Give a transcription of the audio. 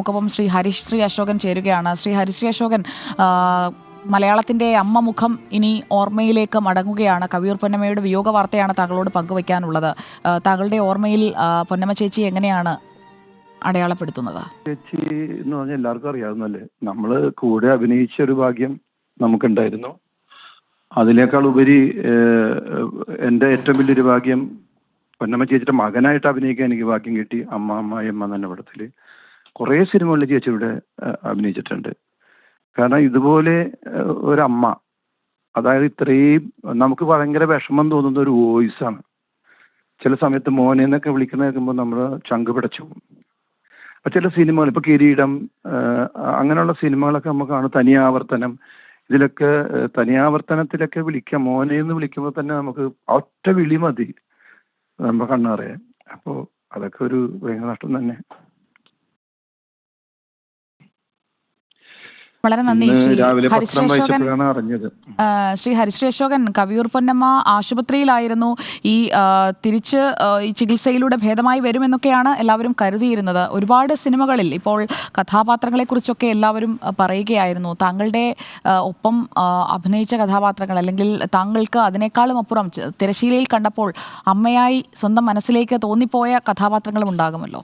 നമുക്കൊപ്പം ശ്രീ ഹരിശ്രീ അശോകൻ ചേരുകയാണ്. ശ്രീ ഹരിശ്രീ അശോകൻ, മലയാളത്തിൻ്റെ അമ്മ മുഖം ഇനി ഓർമ്മയിലേക്ക് മടങ്ങുകയാണ്. കവിയൂർ പൊന്നമ്മയുടെ വിയോഗ വാർത്തയാണ് താങ്കളോട് പങ്കുവയ്ക്കാനുള്ളത്. താങ്കളുടെ ഓർമ്മയിൽ പൊന്നമ്മ ചേച്ചി എങ്ങനെയാണ് അടയാളപ്പെടുത്തുന്നത്? ചേച്ചി എന്ന് പറഞ്ഞാൽ എല്ലാവർക്കും അറിയാവുന്നല്ലേ, നമ്മള് കൂടെ അഭിനയിച്ച ഒരു ഭാഗ്യം നമുക്കുണ്ടായിരുന്നു. അതിനേക്കാൾ ഉപരി എൻ്റെ ഏറ്റവും വലിയൊരു ഭാഗ്യം പൊന്നമ്മ ചേച്ചിയുടെ മകനായിട്ട് അഭിനയിക്കാൻ എനിക്ക് ഭാഗ്യം കിട്ടി. അമ്മായിയമ്മ എന്ന പടത്തില് കുറേ സിനിമകളിൽ ചേച്ചിയുടെ അഭിനയിച്ചിട്ടുണ്ട്. കാരണം ഇതുപോലെ ഒരമ്മ, അതായത് ഇത്രയും നമുക്ക് ഭയങ്കര വിഷമം തോന്നുന്ന ഒരു വോയിസാണ്. ചില സമയത്ത് മോനെ എന്നൊക്കെ വിളിക്കുന്ന കേൾക്കുമ്പോൾ നമ്മൾ ചങ്ക് പിടച്ചു പോകും. അപ്പം ചില സിനിമകൾ, ഇപ്പോൾ കിരീടം, അങ്ങനെയുള്ള സിനിമകളൊക്കെ നമുക്കാണ്. തനിയാവർത്തനം, ഇതിലൊക്കെ തനിയാവർത്തനത്തിലൊക്കെ വിളിക്കാം, മോനെ എന്ന് വിളിക്കുമ്പോൾ തന്നെ നമുക്ക് ഒറ്റ വിളി മതി നമ്മൾ കണ്ണറിയാൻ. അപ്പോൾ അതൊക്കെ ഒരു ഭയങ്കര നഷ്ടം തന്നെ. വളരെ നന്ദി ശ്രീ ഹരിശ്രീ അശോകൻ. അറിഞ്ഞത് ശ്രീ ഹരിശ്രീ അശോകൻ, കവിയൂർ പൊന്നമ്മ ആശുപത്രിയിലായിരുന്നു. തിരിച്ച് ഈ ചികിത്സയിലൂടെ ഭേദമായി വരുമെന്നൊക്കെയാണ് എല്ലാവരും കരുതിയിരുന്നത്. ഒരുപാട് സിനിമകളിൽ ഇപ്പോൾ കഥാപാത്രങ്ങളെക്കുറിച്ചൊക്കെ എല്ലാവരും പറയുകയായിരുന്നു. താങ്കളുടെ ഒപ്പം അഭിനയിച്ച കഥാപാത്രങ്ങൾ, അല്ലെങ്കിൽ താങ്കൾക്ക് അതിനേക്കാളും അപ്പുറം തിരശീലയിൽ കണ്ടപ്പോൾ അമ്മയായി സ്വന്തം മനസ്സിലേക്ക് തോന്നിപ്പോയ കഥാപാത്രങ്ങളും ഉണ്ടാകുമല്ലോ.